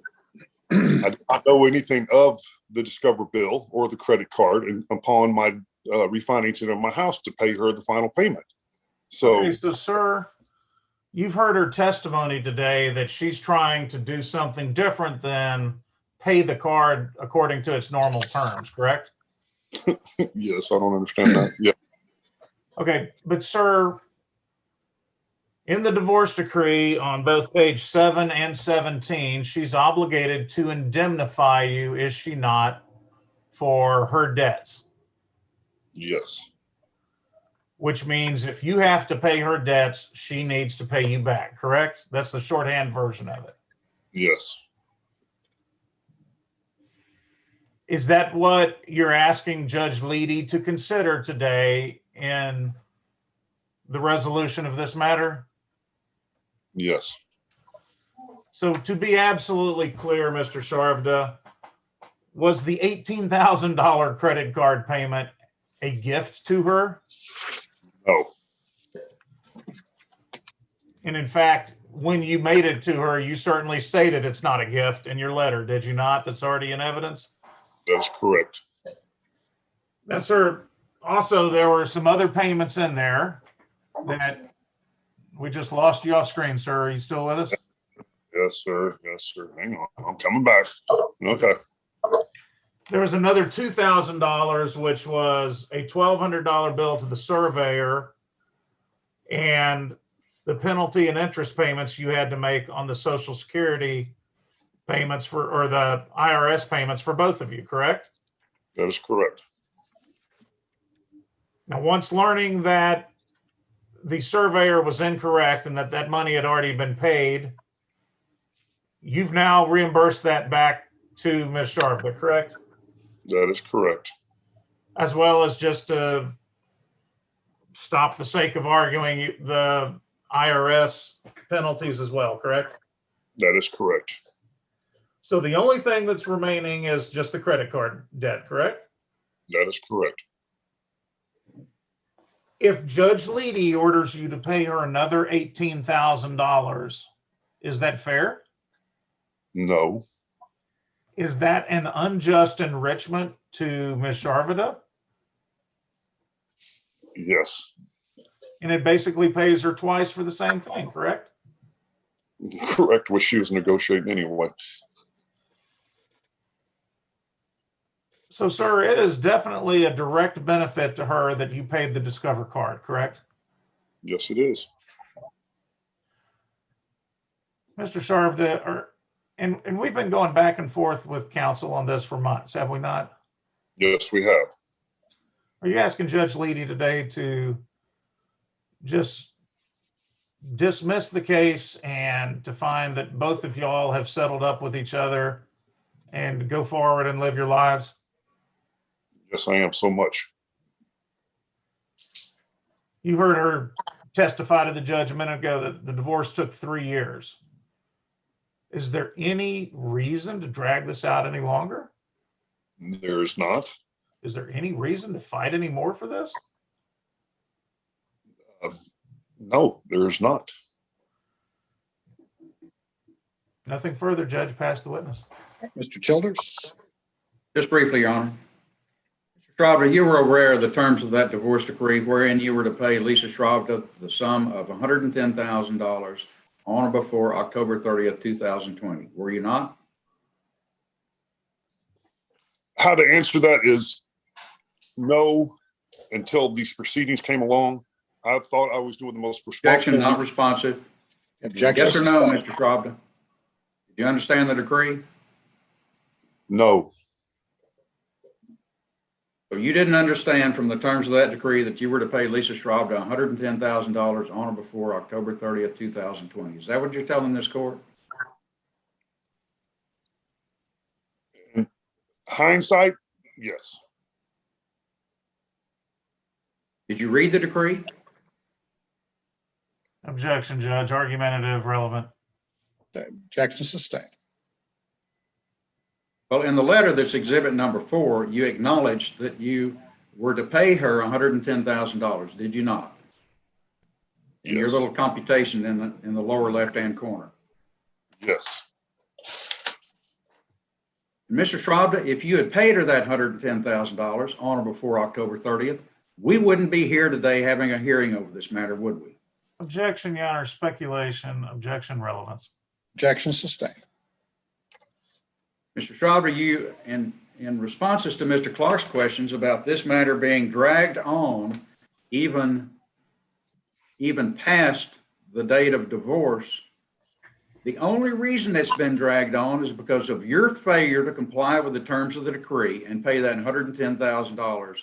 I did not know anything of the Discover bill or the credit card, and upon my refinancing of my house to pay her the final payment. So, Okay, so, sir, you've heard her testimony today that she's trying to do something different than pay the card according to its normal terms, correct? yes, I don't understand that. Yeah, Okay, but sir, in the divorce decree on both page 7 and 17, she's obligated to indemnify you, is she not, for her debts? yes, Which means if you have to pay her debts, she needs to pay you back, correct? That's the shorthand version of it. yes, Is that what you're asking Judge Leedy to consider today in the resolution of this matter? yes, So to be absolutely clear, Mr. Sharvda, was the $18,000 credit card payment a gift to her? no, And in fact, when you made it to her, you certainly stated it's not a gift in your letter, did you not? That's already in evidence? that is correct. Now, sir, also there were some other payments in there that we just lost you off screen, sir. Are you still with us? Yes, sir. Yes, sir. Hang on, I'm coming back. Okay. There was another $2,000, which was a $1,200 bill to the surveyor and the penalty and interest payments you had to make on the Social Security payments or the IRS payments for both of you, correct? That is correct. Now, once learning that the surveyor was incorrect and that money had already been paid, you've now reimbursed that back to Ms. Sharvda, correct? That is correct. As well as just to stop the sake of arguing the IRS penalties as well, correct? That is correct. So the only thing that's remaining is just the credit card debt, correct? That is correct. If Judge Leedy orders you to pay her another $18,000, is that fair? No, Is that an unjust enrichment to Ms. Sharvda? yes, And it basically pays her twice for the same thing, correct? correct. What she was negotiating anyway. So, sir, it is definitely a direct benefit to her that you paid the Discover card, correct? Yes, it is. Mr. Sharvda, and we've been going back and forth with counsel on this for months, have we not? Yes, we have. Are you asking Judge Leedy today to just dismiss the case and to find that both of y'all have settled up with each other and go forward and live your lives? Yes, I am so much. You heard her testify to the judge a minute ago that the divorce took 3 years. Is there any reason to drag this out any longer? There is not. Is there any reason to fight anymore for this? No, there is not. Nothing further, Judge. Pass the witness. Mr. Childers? Just briefly, Your Honor. Mr. Shravda, you were aware of the terms of that divorce decree wherein you were to pay Lisa Shravda the sum of $110,000 on or before October 30th, 2020. Were you not? How to answer that is no, until these proceedings came along. I thought I was doing the most Objection responsible. not responsive. Objection. Yes or no, Mr. Shravda? you understand the decree? No, So you didn't understand from the terms of that decree that you were to pay Lisa Schraub $110,000 on or before October 30th, 2020. Is that what you're telling this court? hindsight, yes. Did you read the decree? Objection, Judge. Argumentative, relevant. Objection sustained. Well, in the letter that's exhibit number 4, you acknowledged that you were to pay her $110,000, did you not? In your Yes. little computation in the lower left-hand corner. Yes. Mr. Schraubda, if you had paid her that $110,000 on or before October 30th, we wouldn't be here today having a hearing over this matter, would we? Objection, Your Honor. Speculation. Objection, relevance. Objection sustained. Mr. Schraubda, you, in responses to Mr. Clark's questions about this matter being dragged on even past the date of divorce, the only reason it's been dragged on is because of your failure to comply with the terms of the decree and pay that $110,000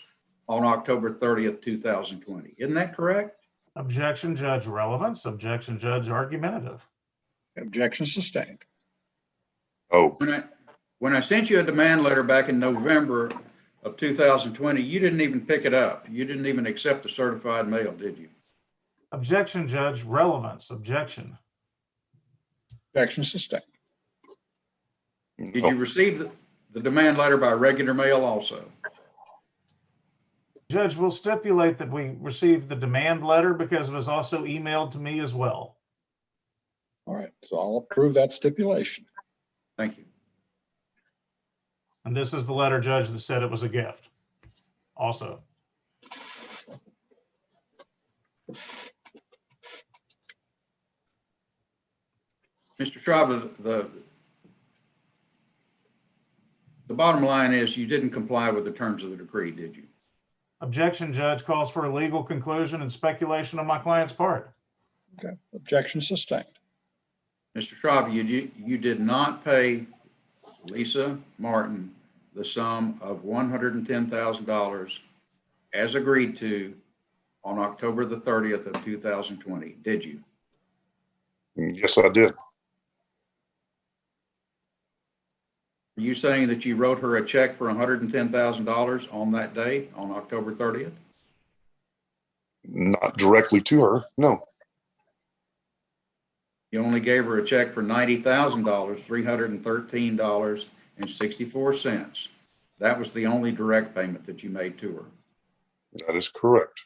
on October 30th, 2020. Isn't that correct? Objection, Judge. Relevance. Objection, Judge. Argumentative. Objection sustained. Oh, When I sent you a demand letter back in November of 2020, you didn't even pick it up. You didn't even accept the certified mail, did you? Objection, Judge. Relevance. Objection. Objection sustained. Did you receive the demand letter by regular mail also? Judge, we'll stipulate that we received the demand letter because it was also emailed to me as well. All right, so I'll approve that stipulation. Thank you. And this is the letter, Judge, that said it was a gift. Also. Mr. Schraubda, the bottom line is you didn't comply with the terms of the decree, did you? Objection, Judge, calls for a legal conclusion and speculation on my client's part. Okay, objection sustained. Mr. Schraubda, you did not pay Lisa Martin the sum of $110,000 as agreed to on October the 30th of 2020, did you? yes, I did. Are you saying that you wrote her a check for $110,000 on that date, on October 30th? Not directly to her. No. You only gave her a check for $90,000, $313.64. That was the only direct payment that you made to her That is correct.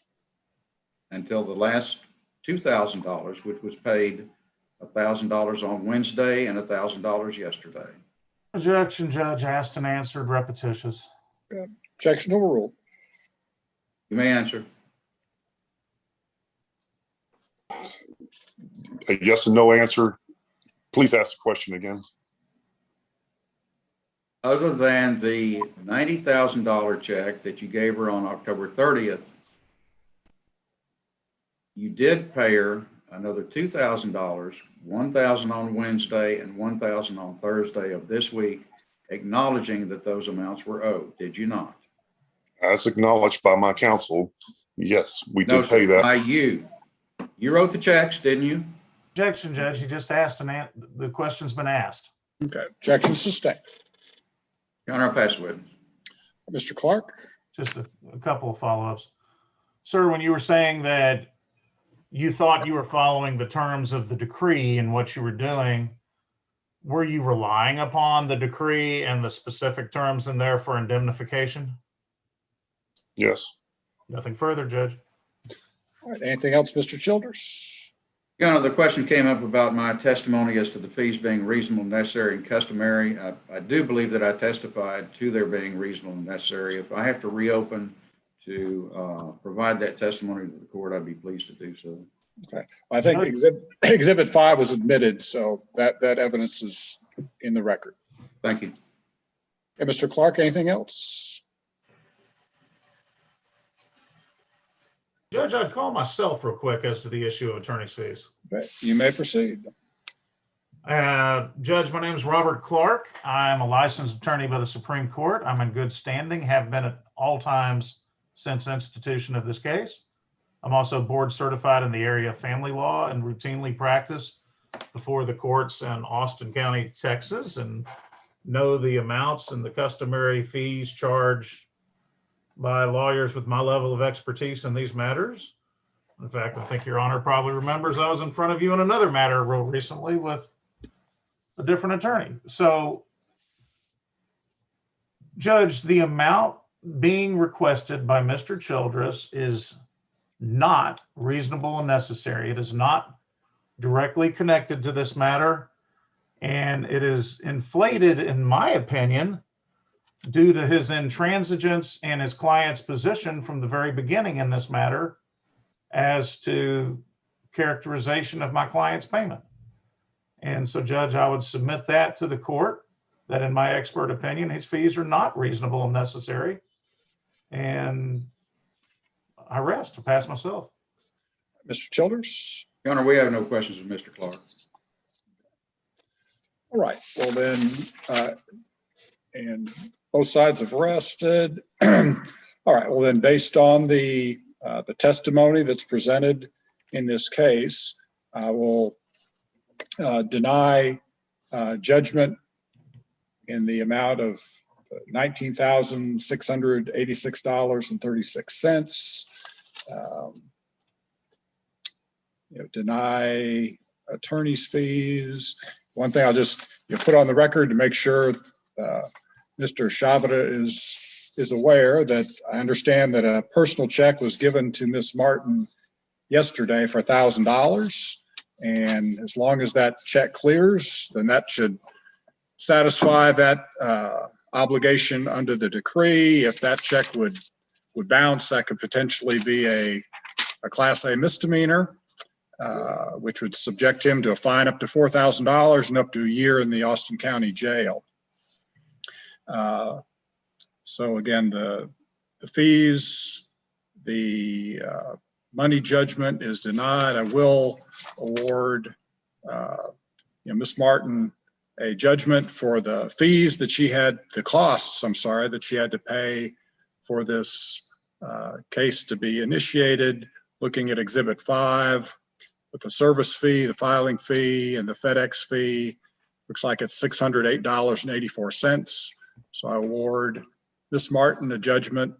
until the last $2,000, which was paid $1,000 on Wednesday and $1,000 yesterday. Objection, Judge, asked and answered, repetitious. Objection overruled. You may answer. A yes and no answer. Please ask the question again. Other than the $90,000 check that you gave her on October 30th, you did pay her another $2,000, $1,000 on Wednesday and $1,000 on Thursday of this week, acknowledging that those amounts were owed, did you not? As acknowledged by my counsel, yes, we No, did pay sir, that. by you. You wrote the checks, didn't you? Objection, Judge, you just asked and the question's been asked. Okay, objection sustained. Your Honor, I pass the witness. Mr. Clark? Just a couple of follow-ups. Sir, when you were saying that you thought you were following the terms of the decree and what you were doing, were you relying upon the decree and the specific terms in there for indemnification? Yes. Nothing further, Judge. All right, anything else, Mr. Childers? Your Honor, the question came up about my testimony as to the fees being reasonable, necessary, and customary. I do believe that I testified to their being reasonable and necessary. If I have to reopen to provide that testimony to the court, I'd be pleased to do so. Okay, I think exhibit 5 was admitted, so that evidence is in the record. Thank you. Okay, Mr. Clark, anything else? Judge, I'd call myself real quick as to the issue of attorney's fees. Okay, you may proceed. Judge, my name is Robert Clark. I'm a licensed attorney by the Supreme Court. I'm in good standing, have been at all times since institution of this case. I'm also board certified in the area of family law and routinely practice before the courts in Austin County, Texas, and know the amounts and the customary fees charged by lawyers with my level of expertise in these matters. In fact, I think Your Honor probably remembers I was in front of you on another matter real recently with a different attorney. So, Judge, the amount being requested by Mr. Childress is not reasonable and necessary. It is not directly connected to this matter, and it is inflated, in my opinion, due to his intransigence and his client's position from the very beginning in this matter as to characterization of my client's payment. And so, Judge, I would submit that to the court, that in my expert opinion, his fees are not reasonable and necessary. And I rest to pass myself. Mr. Childers? Your Honor, we have no questions of Mr. Clark. All right, well then, and both sides have rested. All right, well then, based on the testimony that's presented in this case, I will deny judgment in the amount of $19,686.36. Deny attorney's fees. One thing I'll just put on the record to make sure Mr. Shabda is aware that I understand that a personal check was given to Ms. Martin yesterday for $1,000. And as long as that check clears, then that should satisfy that obligation under the decree. If that check would bounce, that could potentially be a Class A misdemeanor, which would subject him to a fine up to $4,000 and up to a year in the Austin County Jail. So again, the fees, the money judgment is denied. I will award Ms. Martin a judgment for the fees that she had, the costs, I'm sorry, that she had to pay for this case to be initiated, looking at Exhibit 5 with the service fee, the filing fee, and the FedEx fee. Looks like it's $608.84. So I award Ms. Martin a judgment,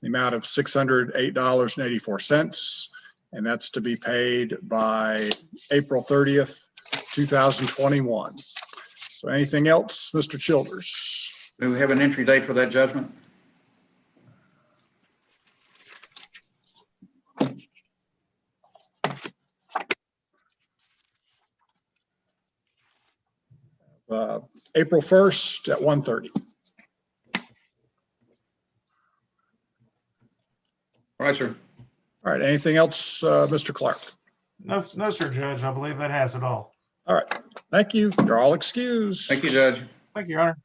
the amount of $608.84, and that's to be paid by April 30th, 2021. So anything else, Mr. Childers? Do we have an entry date for that judgment? April 1st at 1:30. All right, sir. All right, anything else, Mr. Clark? No, sir, Judge. I believe that has it all. All right, thank you. You're all excused. Thank you, Judge. Thank you, Your Honor.